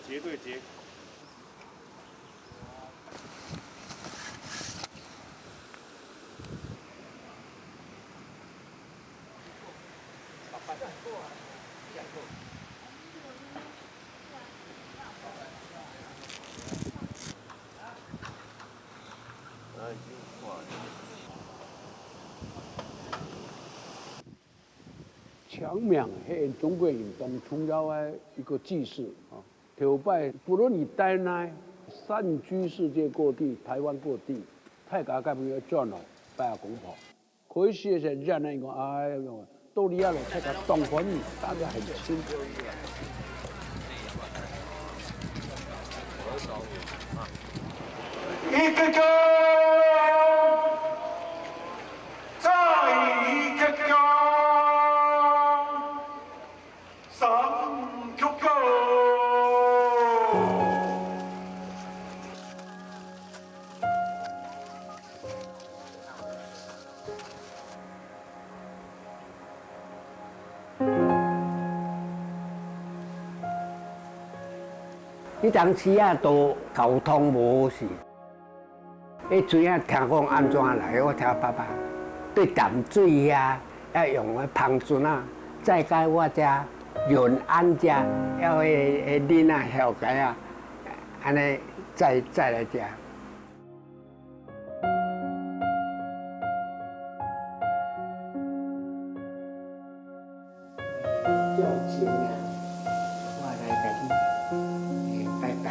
结对结。墙面是中国运动重要的一个祭祀啊，头拜不论你带来散居世界各地、台湾各地，大家咁樣轉來拜下公婆。可惜是人呢講，哎呀，到你啊，大家當歡喜，大家很親。一个个，再一个个，三个个。迄当时啊，都交通无好势。迄水啊，听讲安怎来？我听爸爸对淡水啊，要用个芳船啊，再加我遮润安遮，要个囡仔小解啊，安尼再来遮。叫钱啊，我来甲你拜拜。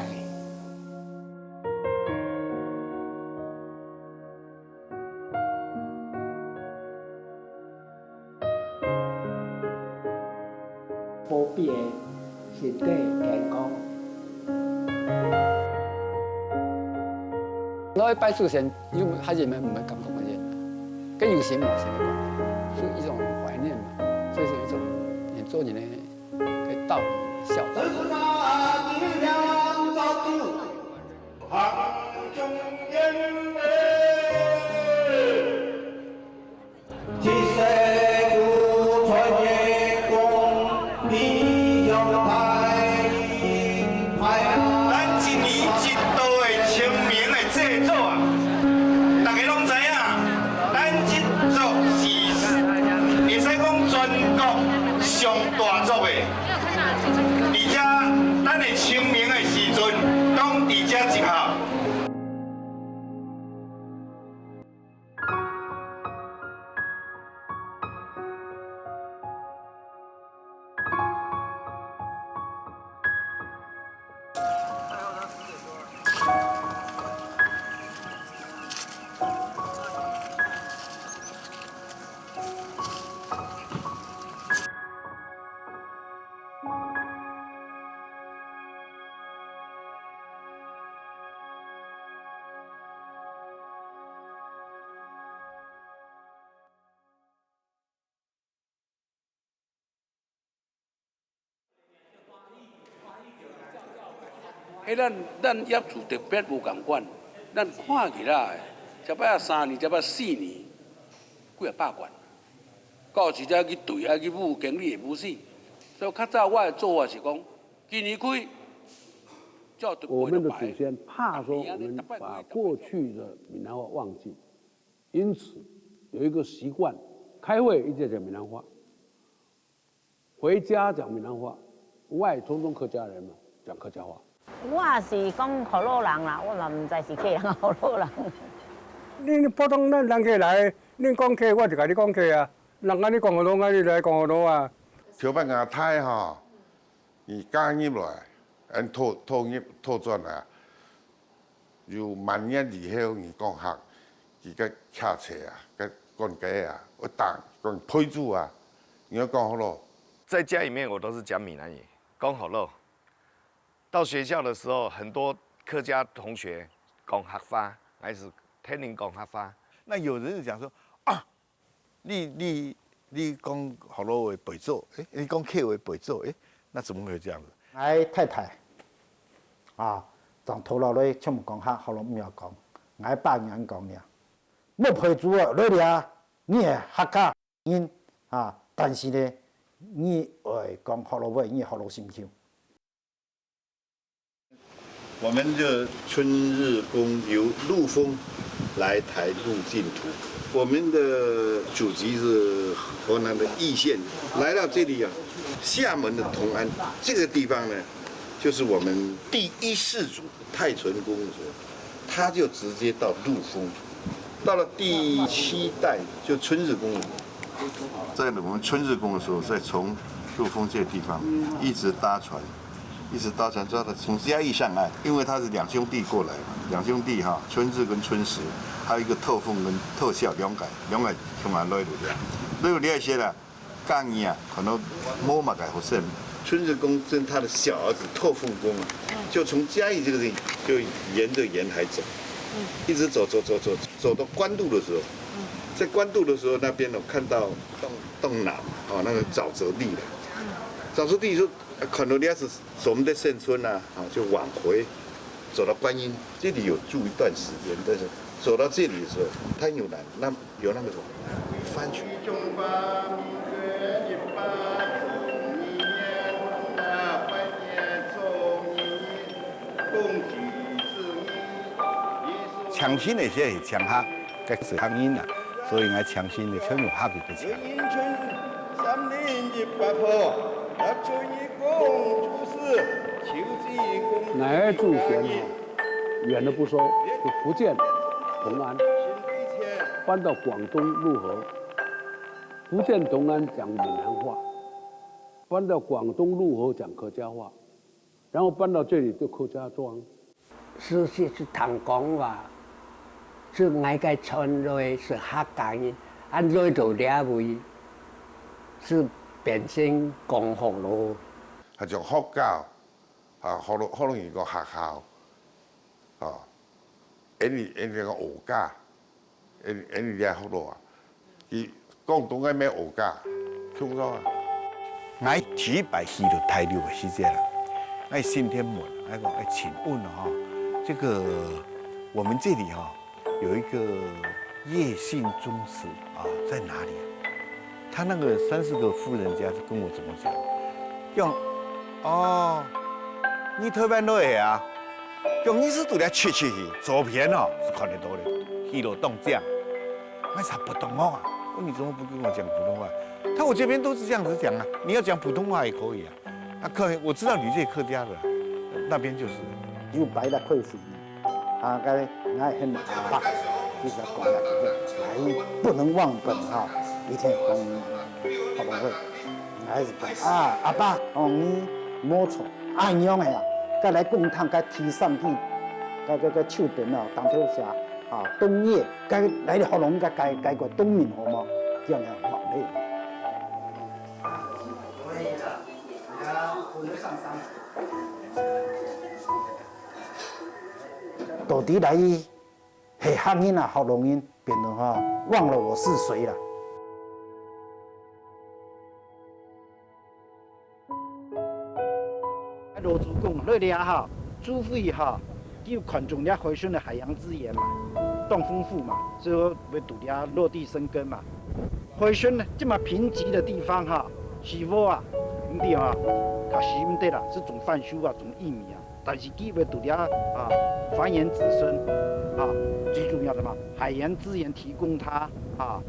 保庇的身体健康。我拜祖先，因为还是没感觉关键，跟有钱嘛是没关系，是一种怀念嘛，这是一种你做你的道理孝道。上大作的，而且咱的清明的时阵，拢伫遮集合。咱业主特别无共款，咱看起来，这摆啊3年，这摆4年，几啊百万，到时才去对啊去舞，经理也不死。所以较早我的做法是讲，今年开，我们的祖先怕说我们把过去的闽南话忘记，因此有一个习惯，开会一直讲闽南话，回家讲闽南话，外通通客家人嘛，讲客家话。我是讲河洛人啦，我嘛唔知是客人河洛人。恁普通咱人客来，恁讲客，我就甲你讲客啊。人家你讲河洛，我你来讲河洛啊。条板牙太吼，伊加入来，按套转来，由万年以后，伊讲学，伊个骑车啊，个管家啊，我打讲配煮啊，你要讲河洛。在家里面我都是讲闽南语，讲河洛。到学校的时候，很多客家同学讲客话，还是听人讲客话。那有人就讲说啊，你讲河洛话背做，你讲客话背做，那怎么会这样子？我太太啊，从头脑里全部讲客，河洛唔要讲，我爸娘讲呀，要陪煮啊，你啊，你系客家人啊，但是呢，你会讲河洛话，你河洛心腔。我们就春日宫由陆丰来台入净土。我们的祖籍是河南的易县，来到这里啊，厦门的同安这个地方呢，就是我们第一世祖太纯公主，他就直接到陆丰，到了第7代就春日宫，在我们春日宫的时候，再从陆丰这个地方一直搭船。一直搭船到从嘉义上岸，因为他是2兄弟过来嘛，2兄弟哈，春日跟春实，还有一个透凤跟透孝两个从哪来的呀？来有这些啦，干衣啊，可能摸嘛改好胜。春日公跟他的小儿子透凤公啊，就从嘉义这个地就沿着沿海走，一直走到关渡的时候，在关渡的时候那边我看到洞南哦那个沼泽地了，沼泽地说。看到人家是我们的圣村啊，就往回走到观音，这里有住一段时间，但是走到这里的时候太有难，有那个什么翻去。强新的些是强哈，这是乡音啊，所以我强新的全用哈给强。乃祝贤远的不说，就福建同安搬到广东陆河，福建同安讲闽南话，搬到广东陆河讲客家话，然后搬到这里就客家庄。是谈讲话，是爱个传落是客家人，按落到了位是变成讲福咯。係從學校好容易個學校你個學家，你係好多啊！佢廣東嘅咩學家，聽咗啊？我舉辦去到台六嘅時間啦，我先天門，我講請問哈，這個我們這裡哈有一個葉姓宗祠啊，在哪裡？他那個30個富人家就跟我怎麼講，用。哦，你台灣落嚟啊？用你是讀了去，照片哦是看得到的，去了動這樣，我才不懂哦啊！你怎麼不跟我講普通話？他我這邊都是這樣子講啊，你要講普通話也可以啊。我知道你這客家的，那邊就是有白的愧服啊，該很阿爸，就是講了，不能忘本哈，一天好不會，還是講啊阿爸哦你。冇錯，按樣嘅啊，該來供湯，該提上去，該手邊啊，當條下啊，冬葉，該來啲學龍，該個冬眠好嘛，這樣嘅忙嘞。可以啦，我們上山。到底來係客人啊，學龍人變咗哈，忘了我是誰啦。羅竹公那裡哈，祖父哈，就看中了回旋的海洋資源嘛，當豐富嘛，所以為度了落地生根嘛。回旋呢這麼貧瘠的地方哈，是否啊，唔對哈，較是唔對啦，是種飯薯啊，種玉米啊，但是佢為度了啊繁衍子孫啊，最重要的嘛，海洋資源提供它啊，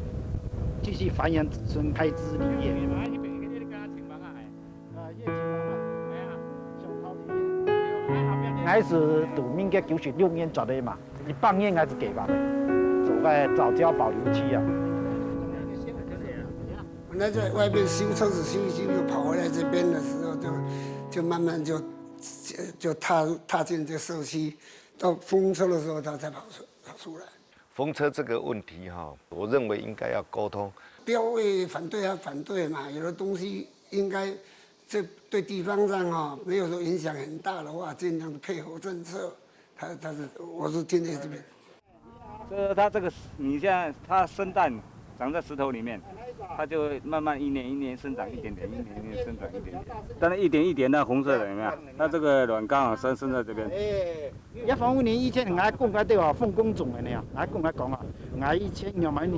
繼續繁衍子孫，開枝立葉。我是度1996年做的嘛，18年我是計劃的，做個藻礁保留區啊。本來在外面修車子修一修，又跑回來這邊的時候，就慢慢就踏進這個社區，到封車的時候，他才跑出來。封車這個問題哈，我認為應該要溝通。標會反對啊，反對嘛，有的東西應該。這對地方上哈沒有說影響很大的話，盡量配合政策。我是聽在這邊。它這個你像它生蛋長在石頭裡面，它就慢慢一年一年生長一點點，一年一年生長一點點。但是一點一點的紅色的有沒有？它這個卵剛好生在這邊。一方5年以前，我講嘅對話鳳公種嘅呢，我講啊，我以前要買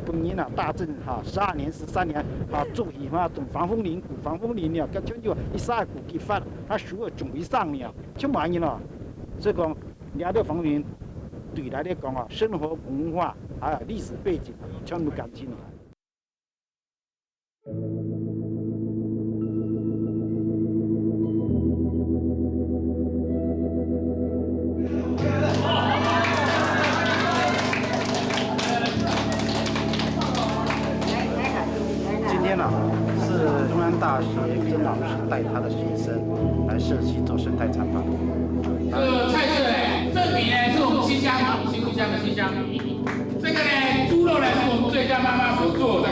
本年啊，大正哈12年13年哈做起嘛，種防風林呢，跟全就一3股給發，他數個種以上呢，就滿年了。所以讲，掠到方面对来咧讲生活文化还有历史背景全部感进来。今天呢，是中央大学曾老师带他的学生来社区做生态参访。这个菜色呢，这米呢是我们新疆米，新竹乡的新疆米。这个呢，猪肉呢是我们最家妈妈所做的。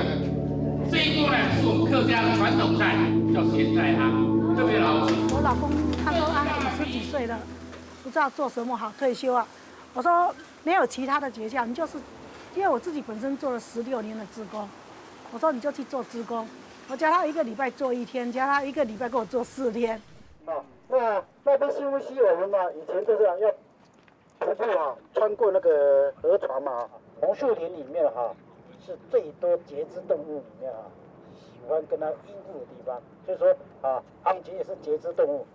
这一锅呢是我们客家的传统菜，叫咸菜汤，特别好吃。我老公他说啊，50几岁了，不知道做什么好退休啊。我说没有其他的诀窍，你就是，因为我自己本身做了16年的志工。我说你就去做志工，我叫他1个礼拜做1天，叫他1个礼拜给我做4天。那边新屋溪我们嘛，以前就是要徒步啊，穿过那个河床嘛。红树林里面哈，是最多节肢动物里面啊，喜欢跟它依附的地方。所以说啊，昂吉也是节肢动物，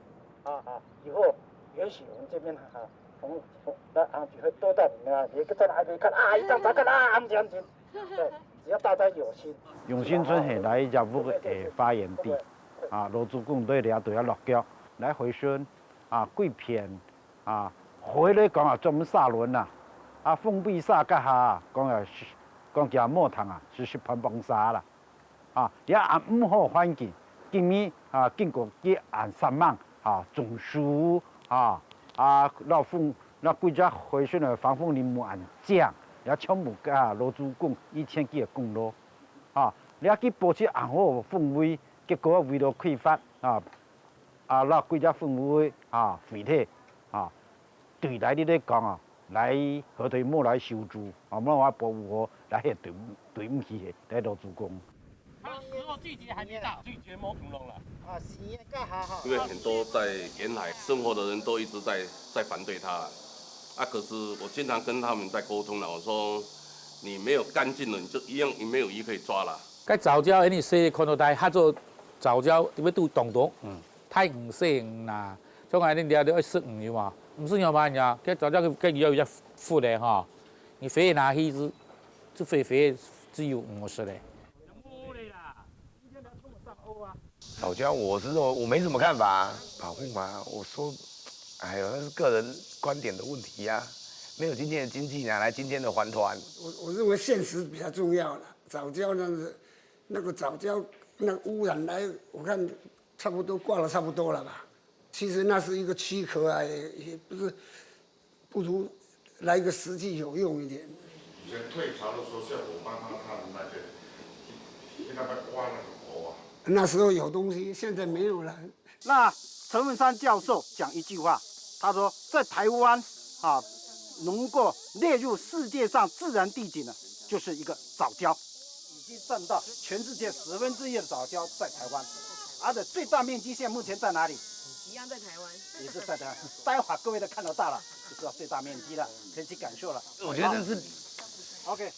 以后也许我们这边那昂吉会多到你们啊，你在哪边看啊，一张查看啊，昂吉，对。只要大家有心，永新村是来业务的发源地，罗竹公对俩对啊落脚来回旋，桂片，回来讲啊专门沙轮呐，封闭沙甲下讲叫木桶啊，是盘帮沙啦，也按5好环境，今年经过去按3万种树老风那几只回旋的防风林木按降。也全部罗竹公1000几个公路，你去保持安好氛围，结果为了开发那几只氛围废铁对来你咧讲来河堤莫来修筑莫来保护好来迄对不起的来罗竹公。它的时候季节还没到，拒绝摸恐龙了。因为很多在沿海生活的人都一直在反对它。可是我经常跟他们在沟通了，我说你没有干净了，你就一样没有鱼可以抓了。该藻礁，你细看到台，较做藻礁，要拄动毒，太黄细黄啦，种下你掠到要食鱼嘛，唔是要慢呀，该藻礁该有只腐的哈，你肥拿鱼子，这肥只有50嘞。藻礁我没什么看法，保护嘛，我说。哎呦，那是个人观点的问题呀，没有今天的经济，哪来今天的环团？我认为现实比较重要了。藻礁那个藻礁那个污染来，我看差不多挂了差不多了吧。其实那是一个躯壳啊，也不如来一个实际有用一点。以前退潮的时候，像我妈妈他们那边，去那边挖那个藕啊。那时候有东西，现在没有了。那陈文山教授讲一句话。他说，在台湾能够列入世界上自然地景的，就是一个藻礁，已经占到全世界1/10的藻礁在台湾，而且最大面积现在目前在哪里？一样在台湾，也是在台湾。待会儿各位都看得到了，就知道最大面积了，可以去感受了。我觉得是 OK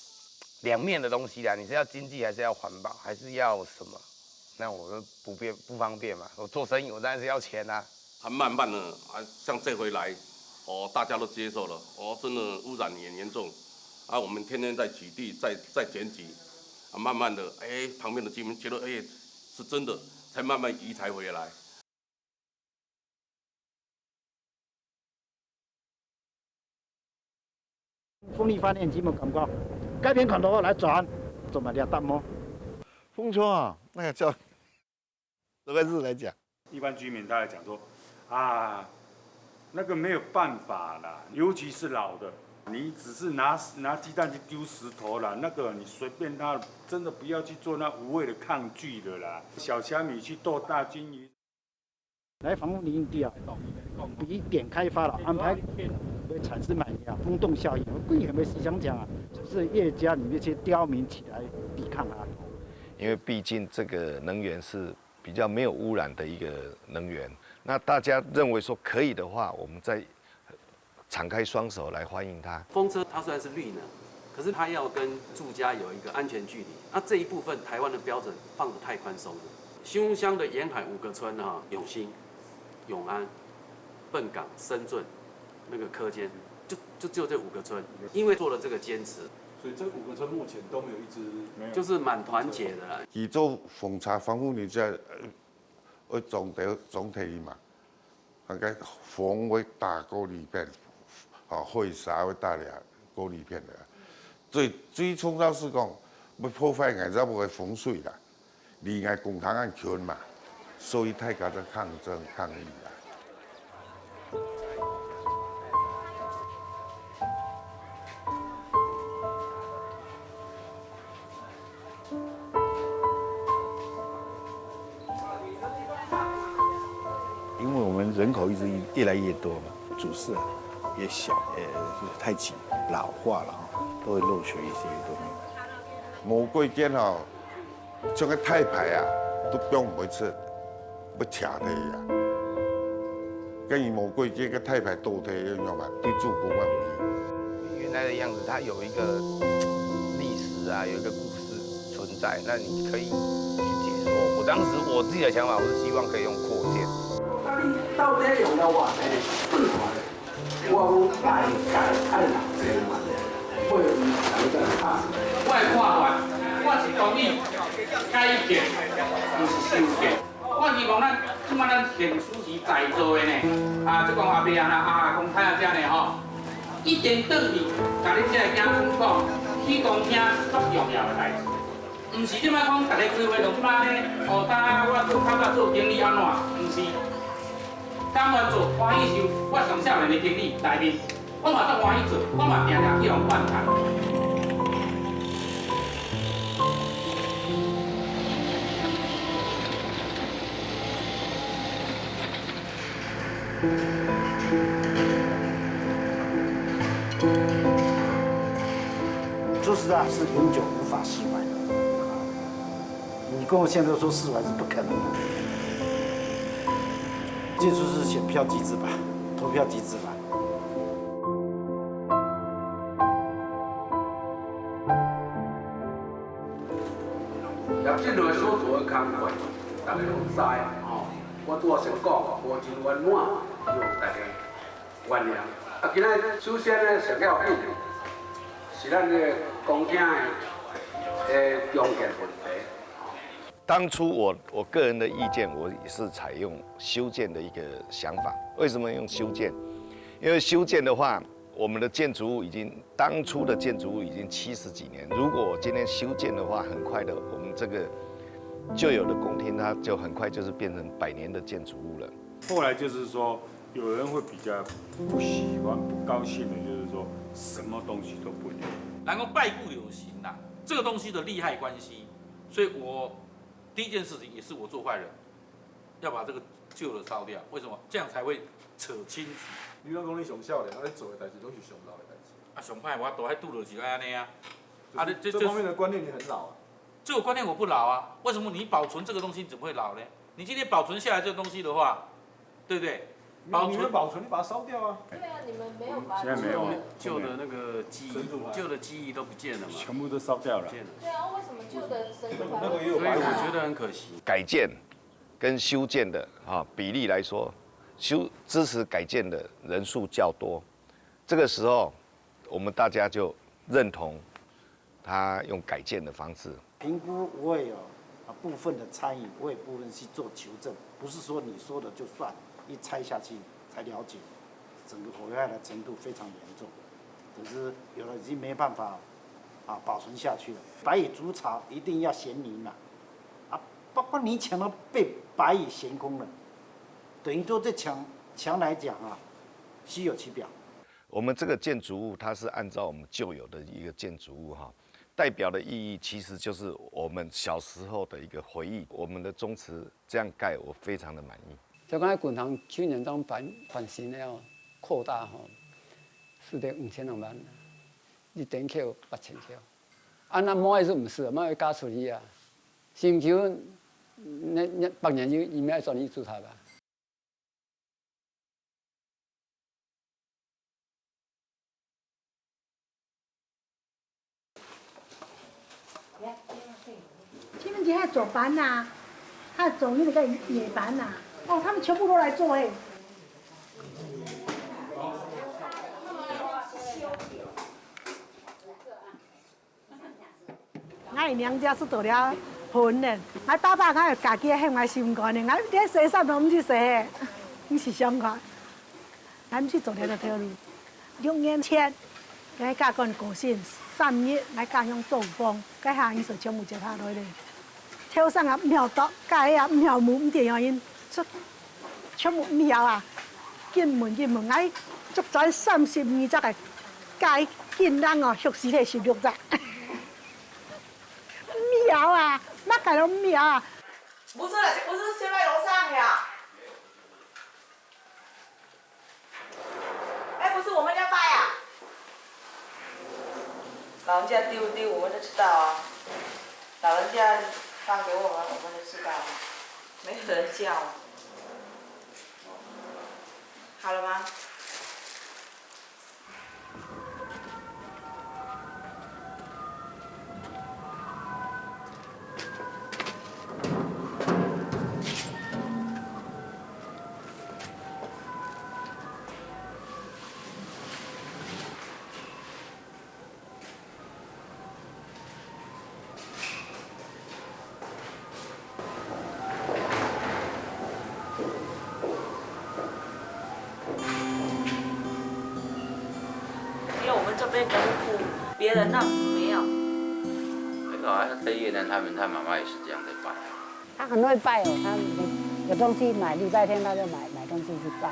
两面的东西啦，你是要经济还是要环保，还是要什么？那我们不方便嘛，我做生意我当然是要钱啊。慢慢的像这回来，大家都接受了，真的污染也严重，我们天天在取缔，在检举，慢慢的，旁边的居民觉得，是真的，才慢慢移才回来。风力发电机嘛，感觉改变看头来转，怎么了？大摸风车啊，那个叫这个字来讲，一般居民他来讲说。那个没有办法啦，尤其是老的，你只是拿鸡蛋去丢石头啦，那个你随便他，真的不要去做那无谓的抗拒的啦。小虾米去斗大金鱼，来防风林地比点开发了，安排会产生风洞效应。贵也没时想讲就是业家里面去刁民起来抵抗它。因为毕竟这个能源是比较没有污染的一个能源。那大家认为说可以的话，我们再敞开双手来欢迎它。风车它虽然是绿能，可是它要跟住家有一个安全距离。那这一部分台湾的标准放得太宽松了。新屋乡的沿海5个村永兴、永安、笨港、深圳，那个科间，就只有这5个村，因为做了这个坚持，所以这5个村目前都没有一支没有，就是蛮团结的啦。伊做奉茶防腐你才总体嘛，大概风会打高里片，会沙会打俩高里片的。最重要是讲要破坏外头无个风水啦，离外共产党圈嘛，所以大家在抗争抗议啦。因为我们人口一直越来越多嘛，主室也小，就是太挤，老化了都会漏水一些东西。无贵间像个太牌啊，都用唔出，要扯地啊。跟伊无贵间个太牌倒地一样嘛，对主公嘛不原来的样子，它有一个历史啊，有一个故事存在，那你可以去解说。我当时我自己的想法，我是希望可以用扩建。啊，你到底用了偌济算法？我有大概看600万，会有人在看。我看完，我是同意改建，不是修建。我希望即摆咱电子是在座的呢，即讲阿伯啊，讲太阿姐呢吼，一定转去，甲恁这个囝孙讲，去公听是足重要的代志。毋是即摆讲大家开会就即摆呢，当我做较早做经理安怎？毋是。甘愿做欢喜受，我上少年的经理内面，我嘛足欢喜做，我嘛定定去用换谈。说实在，是永久无法释怀的。你跟我现在说释怀是不可能的。这就是选票机制吧，投票机制吧。也这类所做的工作，大家拢知吼。我拄先讲，无真温暖，希望大家原谅。啊，今仔首先呢，上要紧是咱个公厅的用电问题。当初我个人的意见，我也是采用修建的一个想法。为什么用修建？因为修建的话，我们的建筑物当初的建筑物已经70几年。如果我今天修建的话，很快的，我们这个旧有的公厅，它就很快就是变成100年的建筑物了。后来就是说，有人会比较不喜欢、不高兴的，就是说什么东西都不留。然后败故有行啦，这个东西的利害关系，所以我第一件事情也是我做坏人，要把这个旧的烧掉。为什么？这样才会扯清楚。你讲讲你上少年，你做的代志都是上老的代志。啊，上歹我都还拄就是安尼啊。啊，这方面的观念你很老啊。这个观念我不老啊，为什么你保存这个东西你怎么会老呢？你今天保存下来这个东西的话，对不对？你们保存，你把它烧掉啊。对啊，你们没有把现在没有旧的那个记忆，旧的记忆都不见了嘛，全部都烧掉了。对啊，为什么旧的神主牌？所以我觉得很可惜。改建跟修建的比例来说，支持改建的人数较多，这个时候我们大家就认同他用改建的方式。评估我也有部分的参与，我也部分去做求证，不是说你说的就算，一拆下去才了解整个毁坏的程度非常严重，可是有的已经没办法保存下去了。白蚁筑巢一定要衔泥嘛，包括泥墙都被白蚁衔空了，等于说这墙来讲虚有其表。我们这个建筑物它是按照我们旧有的一个建筑物代表的意义其实就是我们小时候的一个回忆。我们的宗祠这样盖，我非常的满意。就讲喺滚塘去年当版新了扩大4.5万，你点扣8000扣，那毛也是唔是，毛要加处理啊。新球那8年就你们要找你住他吧。西门町还走班呐，还走那个野班呐，他们全部都来做俺娘家是做了婚的，俺爸爸他家己向我心肝的，俺连洗衫都唔去洗的，你是相款。俺去做了这条路，6年前，俺家跟高兴，3月俺家乡做工，该下伊是全部接他来的，跳上啊苗刀，该啊苗木唔点样因出，全部苗啊，进门，俺足在32只个，该见人哦，学习的16只。苗啊，那改了苗啊！不是先在楼上呀？哎，不是我们家拜啊？老人家丢我们就知道啊，老人家放给我们就知道啊，没有人叫。好了吗？这边功夫，别人那没有。没有啊，在越南他妈妈也是这样在拜。他很会拜哦，他有东西买，礼拜天他就买东西去拜。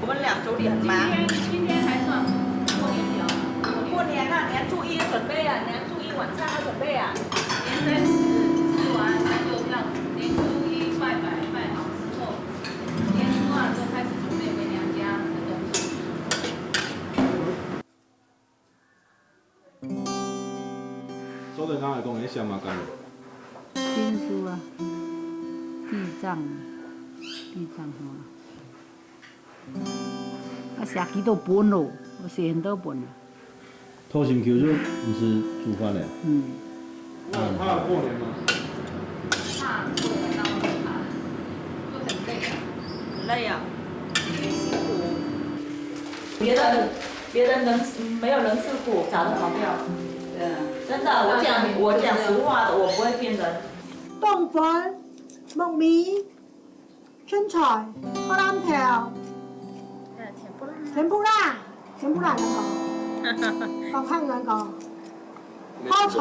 我们2周里很忙。今天还算过年了。过年啊，年初1准备啊，年初1晚上要准备啊。年30吃完，那就让年初1拜好之后，年初2就开始准备回娘家的东西。所以刚才讲，迄什么干？经书啊，地藏哈。啊，写几多本咯？我写很多本了。偷心 Q 就不是煮饭的。嗯。那怕过年吗？怕过年当然怕，就很累啊。很累啊，辛苦。别人没有人事苦，早就跑掉。对啊，真的，我讲实话的，我不会骗人。冬粉、木米、春菜、荷兰条。甜不辣人講，講香港講，泡菜，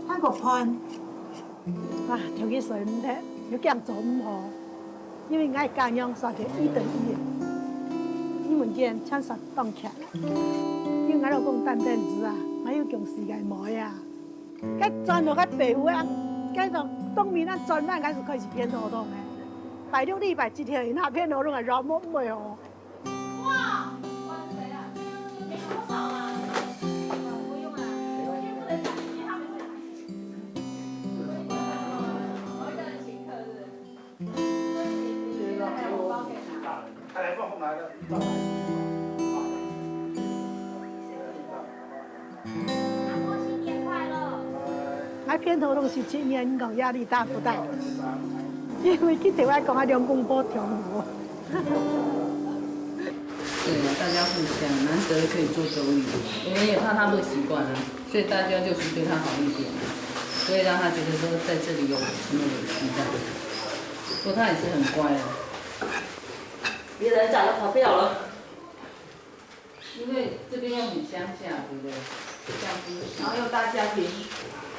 韓國盤，哇，條件水唔得，要咁做唔好，因為我家樣實係1對1嘅，你們見chan實當起來，因為我老公擔凳子啊，我要用時間買啊，佢轉到佢北湖啊，佢就東面啊轉翻，佢就開始偏頭痛嘅。拜6禮拜7天，那片都弄個肉冇沒有。哇！我是誰啊？沒多少啊。不用啊。天不能講，因為他們是。我一個人請客是。還有紅包可以拿。他來放紅來了。阿婆新年快樂。我片頭痛17年，你講壓力大不大？因為去台灣講啊，兩公婆跳舞。对啊，大家互相难得可以做手语，我们也怕他不习惯啊，所以大家就是对他好一点，所以让他觉得说在这里有什么有趣的。不过他也是很乖啊。别人早就跑掉了。因为这边又很乡下，对不对？然后又大家庭，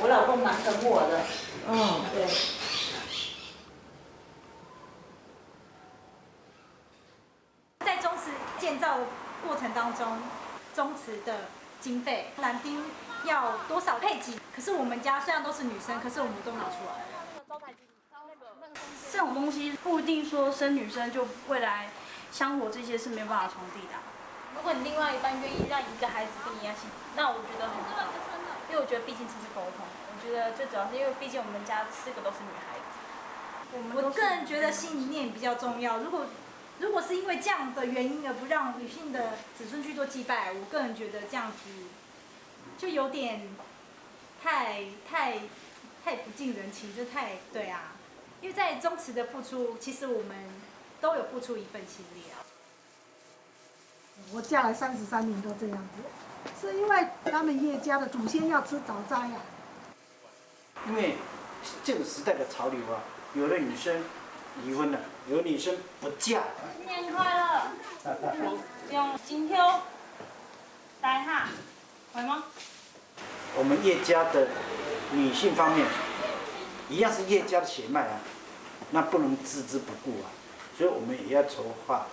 我老公蛮疼我的。嗯，对。在中祠建造的过程当中，中祠的经费，男丁要多少配给？可是我们家虽然都是女生，可是我们都拿出来了。这种东西不一定说生女生就未来香火这些是没办法传递的。如果你另外一半愿意让一个孩子跟你一起，那我觉得很好，因为我觉得毕竟这是沟通。我觉得最主要是因为毕竟我们家4个都是女孩子。我个人觉得心理念比较重要。如果是因为这样的原因而不让女性的子孙去做祭拜，我个人觉得这样子就有点太不近人情，就太对啊。因为在宗祠的付出，其实我们都有付出一份心力啊。我嫁来33年都这样子，是因为他们叶家的祖先要吃早斋啊。因为这个时代的潮流啊，有的女生离婚了，有的女生不嫁。新年快乐！用金条带哈，会吗？我们叶家的女性方面，一样是叶家的血脉啊，那不能置之不顾啊，所以我们也要筹划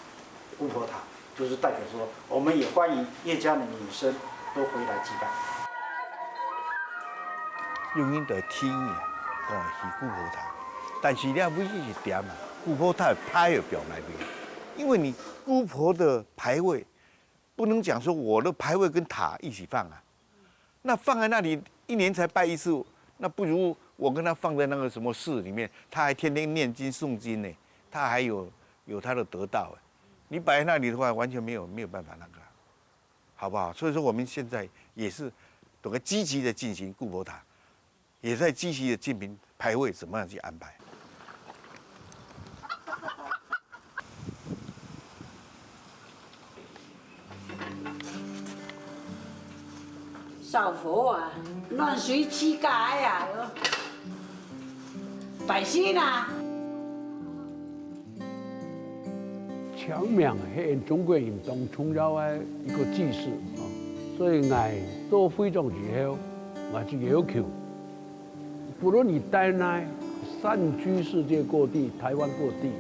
姑婆塔，就是代表说，我们也欢迎叶家的女生都回来祭拜。用因在天啊，讲的是姑婆塔，但是了每一点啊，姑婆塔的牌要表那边，因为你姑婆的牌位，不能讲说我的牌位跟塔一起放啊，那放在那里1年才拜一次，那不如我跟他放在那个什么寺里面，他还天天念经诵经呢，他还有他的得道哎，你摆在那里的话，完全没有办法那个，好不好？所以说我们现在也是懂得积极的进行姑婆塔。也在积极的进行排位，怎么样去安排？少佛啊，乱随乞丐啊，百姓啊。墙面是中国人当重要的一个祭祀啊，所以我做非常之后，我就要求。不论你带来散居世界各地、台湾各地，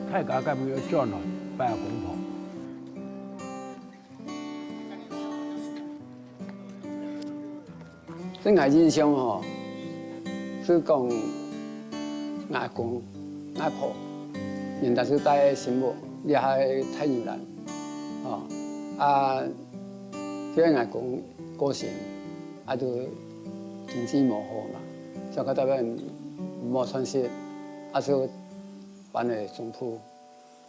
大家咁樣轉來拜公婆。真係印象吼，是講阿公、阿婆，現在是帶新母，你係太牛人，即個阿公過身，就經濟無好嘛。小可代表冇喘息，就搬嚟中埔，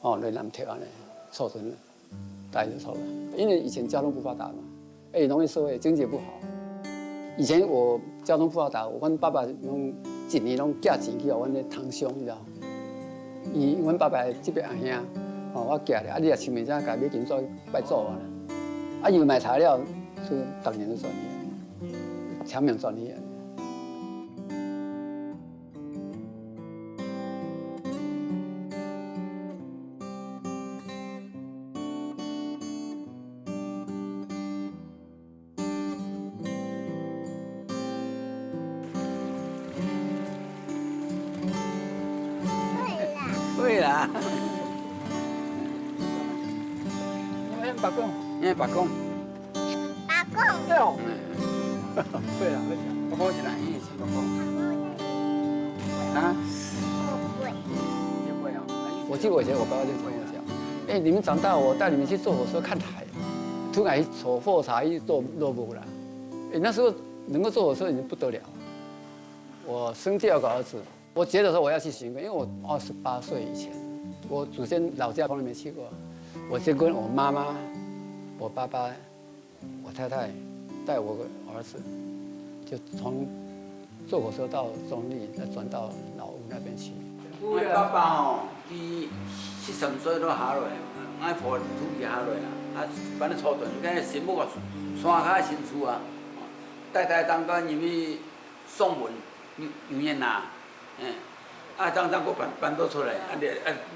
嚟南投安尼，凑成大就凑了。因为以前交通不发达嘛，农业社会经济不好。以前我交通不发达，我爸爸拢一年拢寄钱去阮咧汤乡，你知道？阮爸爸这边阿兄，我寄咧，你也清明节家买金纸拜祖啊，又买材料，是当年是专业，墙面专业。会啦，因为白讲，对哦，会啦，白讲是哪一年白讲？啊？不会啊。我记得我以前我爸爸就跟我讲，你们长大我带你们去坐火车看海，突然坐火车一坐落幕了，那时候能够坐火车已经不得了。我生第2个儿子。我觉得说我要去寻根，因为我28岁以前，我祖先老家从来没去过。我先跟我妈妈、我爸爸、我太太带我个儿子，就从坐火车到中立，再转到老屋那边去。我爸爸哦，伊73岁都下落，俺婆土地下落啊，反正初顿，跟新母个山下新厝啊，代代当官入去送文牛烟呐。当个搬到出来，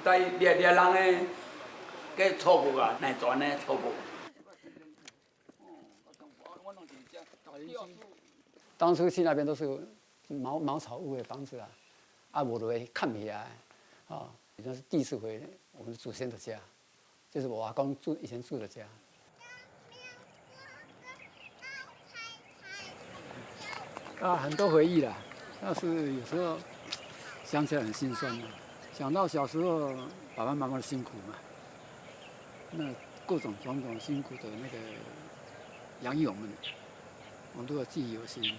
带猎人诶，给初步啊，来转诶初步。当初去那边都是茅草屋的房子啊，我都会看起来，那是第一次回我们祖先的家，就是我阿公以前住的家。很多回忆啦，但是有时候。想起来很心酸啊，想到小时候爸爸妈妈的辛苦嘛，那各种种种辛苦的那个养育我们，我们都要记忆犹新。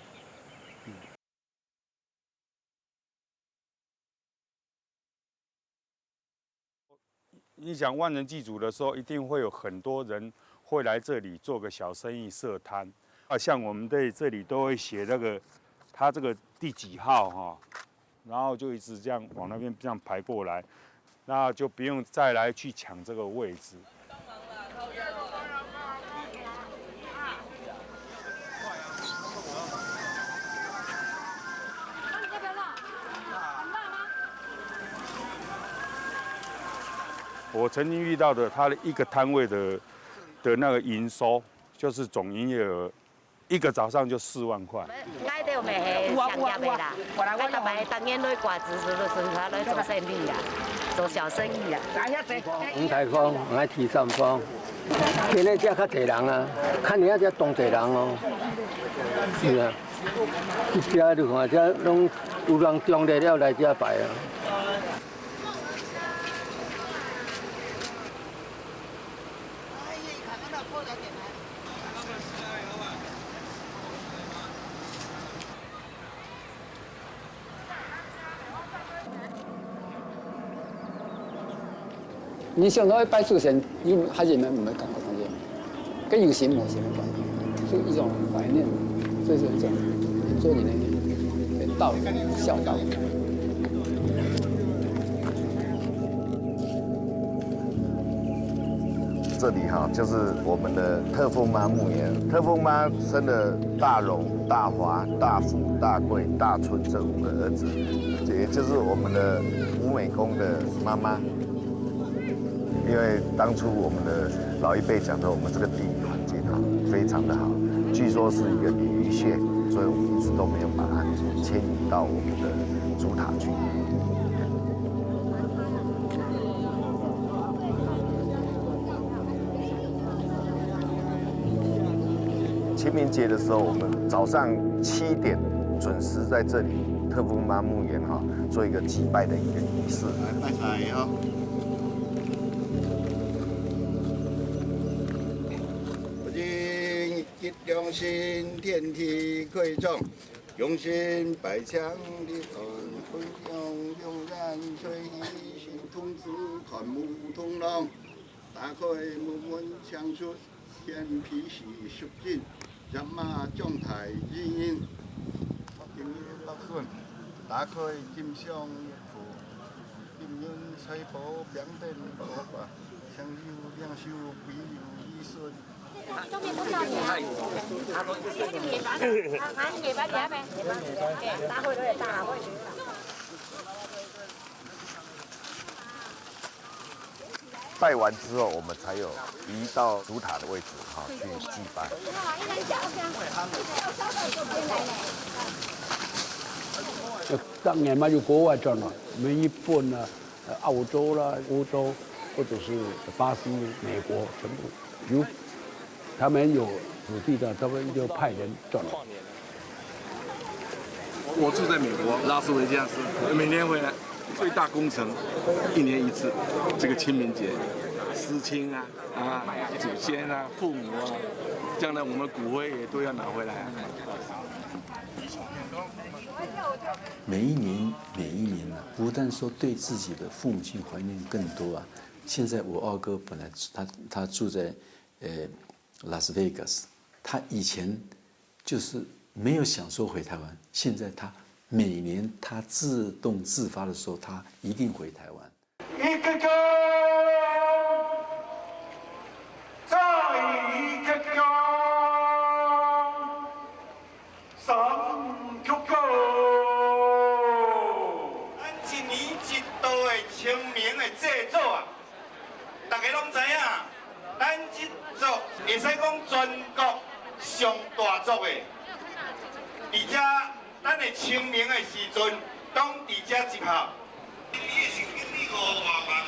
你想万人祭祖的时候，一定会有很多人会来这里做个小生意、设摊。像我们在这里都会写那个他这个第几号哈，然后就一直这样往那边这样排过来，那就不用再来去抢这个位置。我曾经遇到的，他的一个摊位的那个营收，就是总营业额，一个早上就4万块。我哋咪係上入嚟啦，我同埋當然來掛子數都順下來做生意啊，做小生意啊。五台風，我提三方，今日只較濟人啊，看你那只當濟人哦。是啊，一隻就看只攏有人中嚟了來這擺啊。你想到拜祖先，你还是唔会感觉那些，跟有形无形的关系，是一种怀念，这是一种做你的道孝道。这里哈就是我们的特丰妈墓园，特丰妈生了大荣、大华、大富、大贵、大春这5个儿子，也就是我们的吴美公的妈妈。因为当初我们的老一辈讲的，我们这个地理环境哈非常的好，据说是一个鲤鱼穴，所以我们一直都没有把它迁移到我们的主塔去。清明节的时候，我们早上7点准时在这里特丰妈墓园哈做一个祭拜的一个仪式。来拜财哈。吉良心，天地馈赠，用心百强的团，分享永然随意心同志，看木同浪，打开木门相出，天皮喜熟尽，人马将台日音，今日百顺，打开金香一铺，金运财宝两等佛法，相友两修必有一顺。中面都到你啊！夜班點咩？打開佢就打開。拜完之後，我們才有移到主塔的位置哈去祭拜。當年嘛，就國外轉了，日本啦、澳洲啦、歐洲，或者是巴西、美國，全部有。他们有土地的，他们就派人转了。我住在美国拉斯维加斯，每年回来，最大工程，1年1次，这个清明节，思亲啊，祖先啊，父母啊，将来我们骨灰也都要拿回来啊。每一年啊，不但说对自己的父母亲怀念更多啊。现在我二哥本来他住在拉斯维加斯，他以前就是没有想说回台湾，现在他每年他自动自发的时候，他一定回台湾。一个个，再一个个，三个个。咱一年一度的清明的制作啊，大家拢知影，咱这族会使讲全国上大族的，而且咱的清明的时阵，当伫这集合。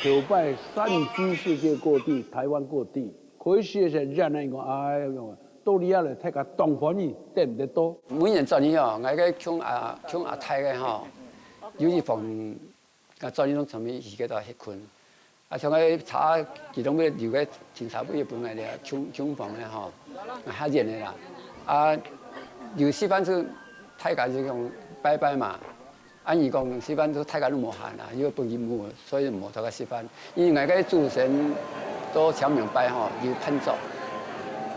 九拜散居世界各地，台湾各地，可以写成这样一个哎呀，到你遐来睇下东方人得唔得多？每年做年哦，我个抢阿太个吼，有一逢啊做年拢全部去个到迄困，啊像个茶其中要留个警察尾本来咧抢房咧吼，较热的啦，啊有西番是太家就用拜拜嘛。按伊讲西班都太家都无限啦，因为不义务，所以无头个西班。因为个主神都强明白吼，有判作，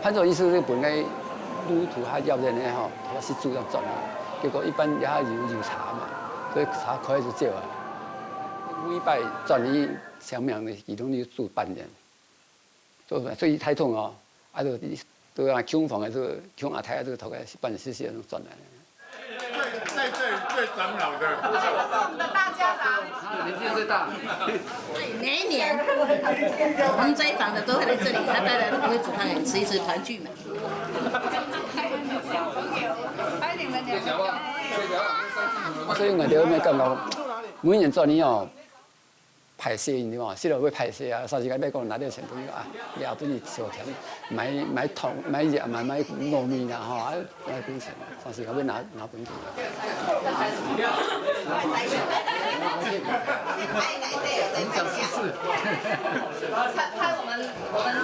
判作意思是本来路途还要人的吼，他是主要转的，结果一般也有茶嘛，所以茶可以就少啊。每摆转移强明的，其中就住半年，所以太痛哦，啊都让抢房的这个抢阿太这个头个半年时能转来。在这里最长老的，我们的大家长，年纪最大。每一年我们这一房的都会来这里，他当然会煮汤圆，吃一吃团聚嘛。所以我哋咩感觉，每年做年哦，排泄你知嘛，洗了会排泄啊，三时间要讲拿点钱东西啊，你后边小甜，买糖、买肉、买糯米啦吼，啊来本钱，三时间要拿本钱。你讲试。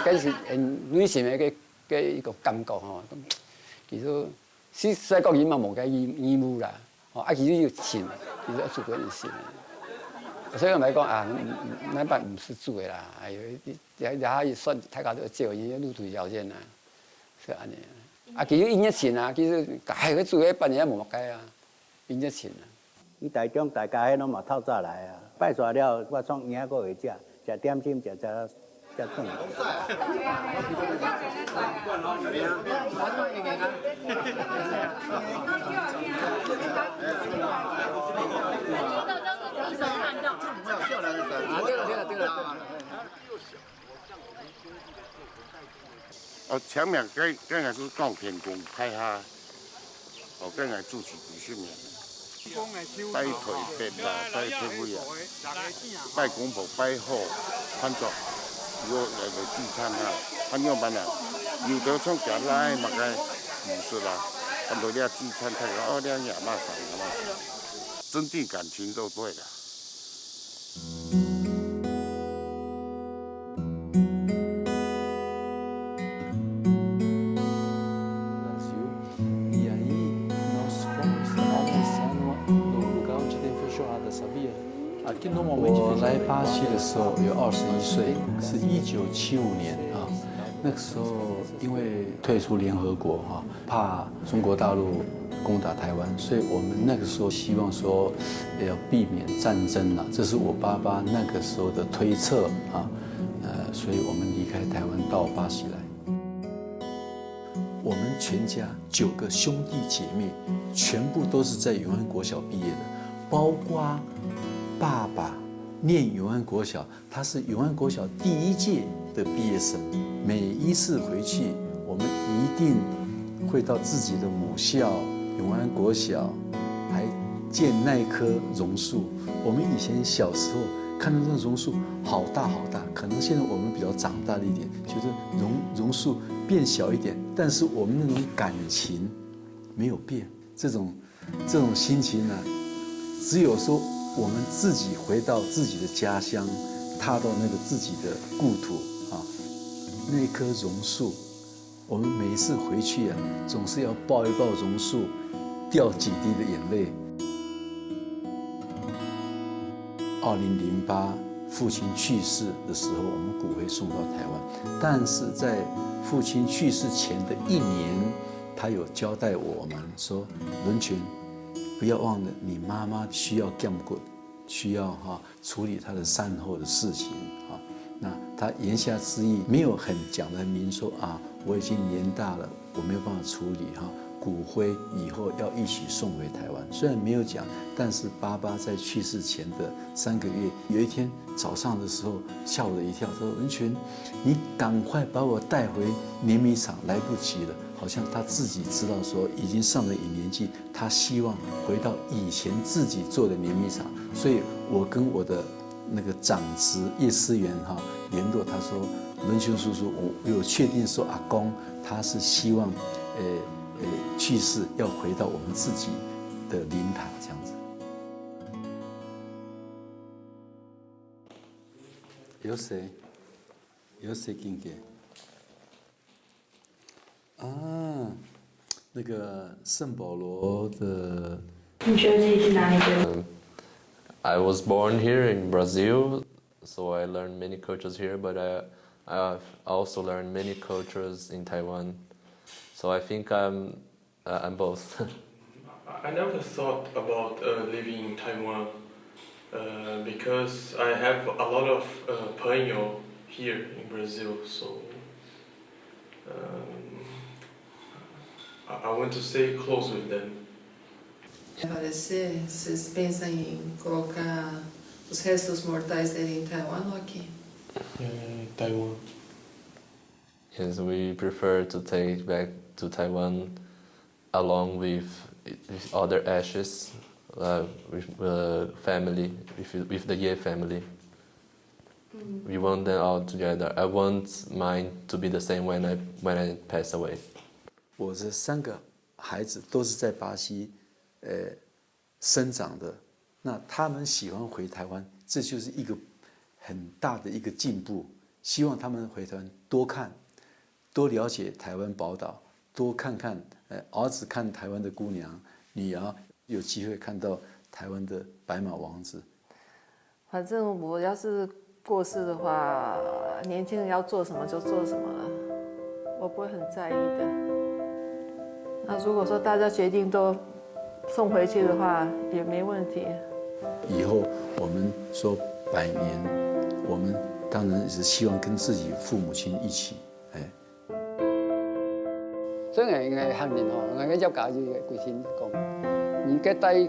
嗰是女性嘅一個感覺吼，其實西國人嘛冇嘅義務啦，啊其實要錢，其實要做嗰件事。所以我咪講啊，那班唔是做嘅啦，也可以算大家都借因路途條件啦，是安尼。啊，其實因一錢啊，其實係佢做嘅半年冇乜計啊，因一錢啊。伊台中大家迄攏嘛透早來啊，拜煞了，我創影個會食，食點心食轉。哦，前面梗係是講天公派下，哦梗係主持培訓嘅，擺台北啦，擺體會啊，擺公婆擺好，看作。如果來聚餐啊，很樣辦啊，有的從家來嘛個唔說啦，很多啲聚餐睇個兩亞嘛啥，增進感情就對了。我来巴西的时候有21岁，是1975年啊。那个时候因为退出联合国哈，怕中国大陆攻打台湾，所以我们那个时候希望说要避免战争了，这是我爸爸那个时候的推测啊。所以我们离开台湾到巴西来。我们全家9个兄弟姐妹，全部都是在永安国小毕业的，包括爸爸念永安国小，他是永安国小第1届的毕业生。每一次回去，我们一定会到自己的母校永安国小，还见那棵榕树。我们以前小时候看到那榕树好大好大，可能现在我们比较长大了一点，觉得榕树变小一点，但是我们那种感情没有变。这种心情呢，只有说我们自己回到自己的家乡，踏到那个自己的故土啊，那棵榕树，我们每一次回去啊，总是要抱一抱榕树，掉几滴的眼泪。2008父亲去世的时候，我们骨灰送到台湾，但是在父亲去世前的1年，他有交代我们说，伦全，不要忘了你妈妈需要干骨，需要处理她的善后的事情啊。那他言下之意没有很讲得很明说啊，我已经年大了，我没有办法处理骨灰以后要一起送回台湾。虽然没有讲，但是爸爸在去世前的3个月，有一天早上的时候吓我一跳，说文全，你赶快把我带回碾米厂，来不及了。好像他自己知道说已经上了一年纪，他希望回到以前自己做的碾米厂，所以我跟我的那个长职叶思源联络，他说文全叔叔，我有确定说阿公他是希望去世要回到我们自己的灵堂这样子。有谁？有谁给？啊，那个圣保罗的。你觉得自己是哪里人？ I was born here in Brazil, so I learned many cultures here, but I've also learned many cultures in Taiwan. So I think I'm both. I never thought about living in Taiwan because I have a lot of朋友 here in Brazil, so I want to stay close with them. Vocês pensam em colocar os restos mortais dele em Taiwan ou aqui? Taiwan. Yes, we prefer to take back to Taiwan along with other ashes, with family, with the Ye family. We want them all together. I want mine to be the same when I pass away. 我这3个孩子都是在巴西，生长的。那他们喜欢回台湾，这就是一个很大的一个进步。希望他们回台湾多看，多了解台湾宝岛，多看看，儿子看台湾的姑娘，女儿有机会看到台湾的白马王子。反正我要是过世的话，年轻人要做什么就做什么了，我不会很在意的。那如果说大家决定都送回去的话，也没问题。以后我们说100年，我们当然是希望跟自己父母亲一起，所以我汉人吼，我个要教就规天讲，你个带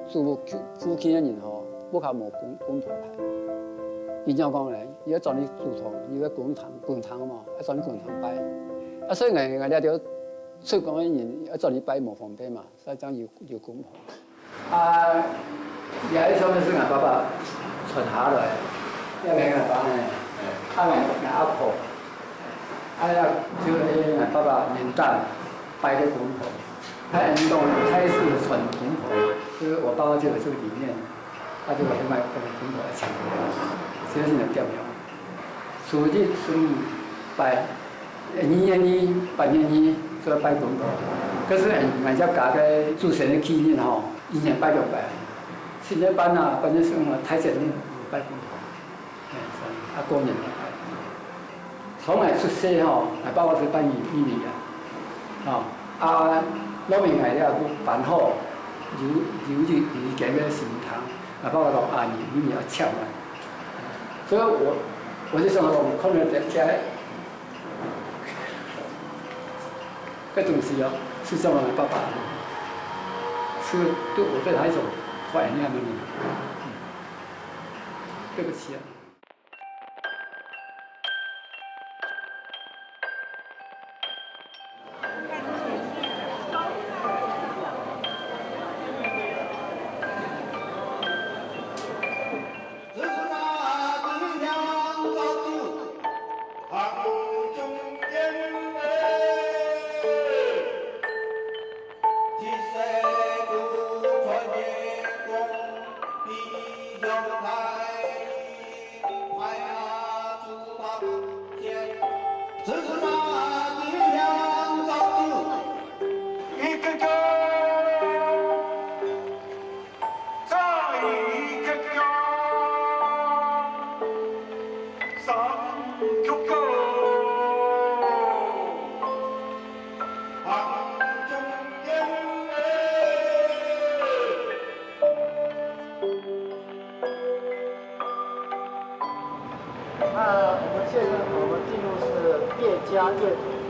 父亲的人吼，不靠无公头牌。伊怎讲咧？伊要找你祖堂，伊要滚堂嘛，要找你滚堂拜。所以我了着出讲的人要找你拜无方便嘛，所以讲有滚堂。也迄上面是俺爸爸传下来，要给俺爸呢，俺阿婆，就俺爸爸元旦拜个公婆，他运动开始传公婆，就是我爸爸就有这个理念，他就把另外跟公婆来抢，这是很重要。初一、初五拜，2年8年就要拜公婆，可是俺家家个祖先的纪念吼，1年拜6拜。新年班啊，班年生啊，太节日拜公婆，过年拜。从俺出世吼，俺爸爸是拜米啊，老明来了都办好，留去见个神堂，俺爸爸讲米要抢啊，所以我就想我可能在这东西哦，是像我爸爸，是对我对他一种。怀念的，对不起啊。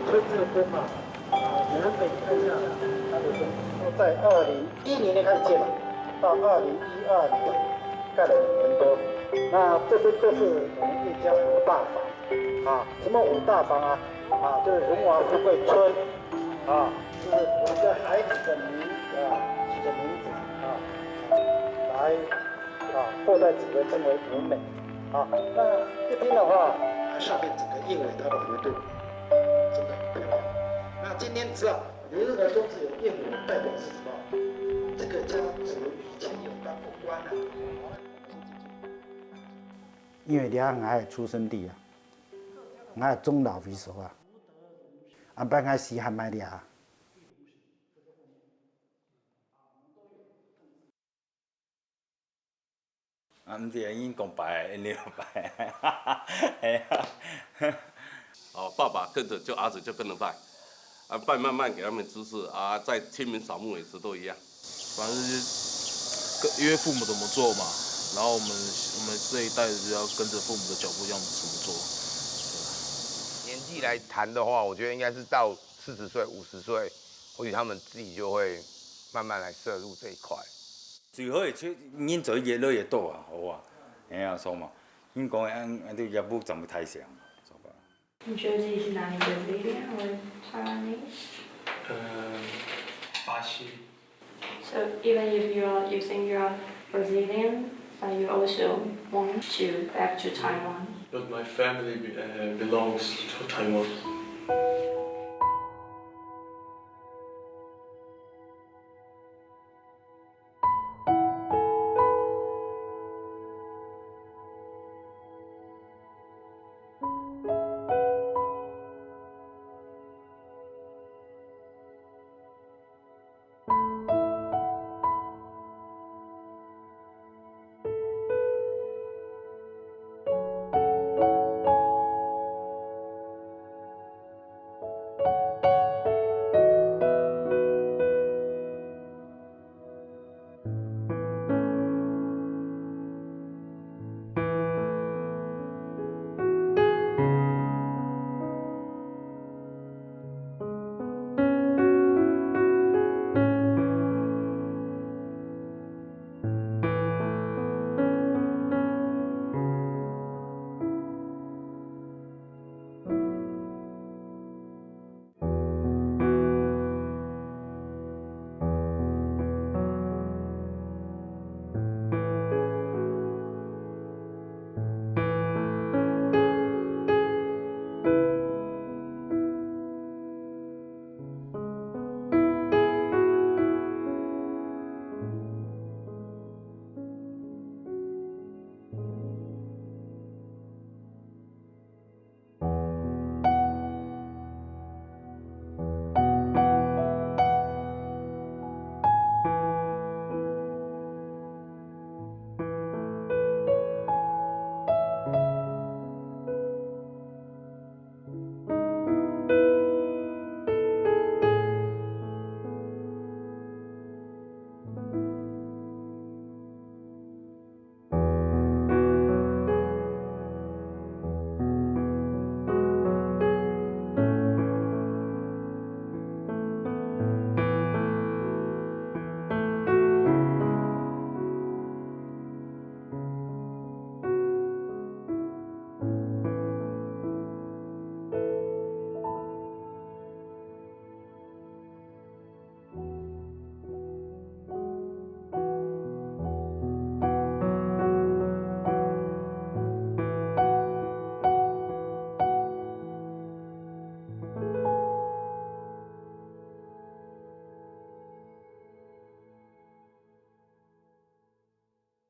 春日根嘛，你们可以看一下它的在2010年开始建嘛，到2012年盖了2年多。那这边就是我们叶家5大房什么5大房啊？就是荣华富贵村是我们的孩子的取的名字来后代子孙称为文美那这边的话，上面整个燕尾它的弧度。真的很漂亮。那今天知道你这个中子有燕尾的代表是什么？这个家族以前有当过官因为俩俺的出生地俺的中老为首俺班俺时还买俩。啊，唔对，已经讲白，因了白，哎呀。哦，爸爸跟着就儿子就跟着拜，啊拜慢慢给他们知识啊，在清明扫墓也是都一样。反正因为父母怎么做嘛，然后我们这一代就要跟着父母的脚步，要怎么做。年纪来谈的话，我觉得应该是到40岁、50岁，或许他们自己就会慢慢来摄入这一块。最好是恁做越来越多啊，好啊，哎呀，说嘛，恁讲按这业务怎么太强？你觉得自己是哪里 Brazilian or Taiwanese? 巴西。So even if you think you're Brazilian, but you also want to back to Taiwan. But my family belongs to Taiwan.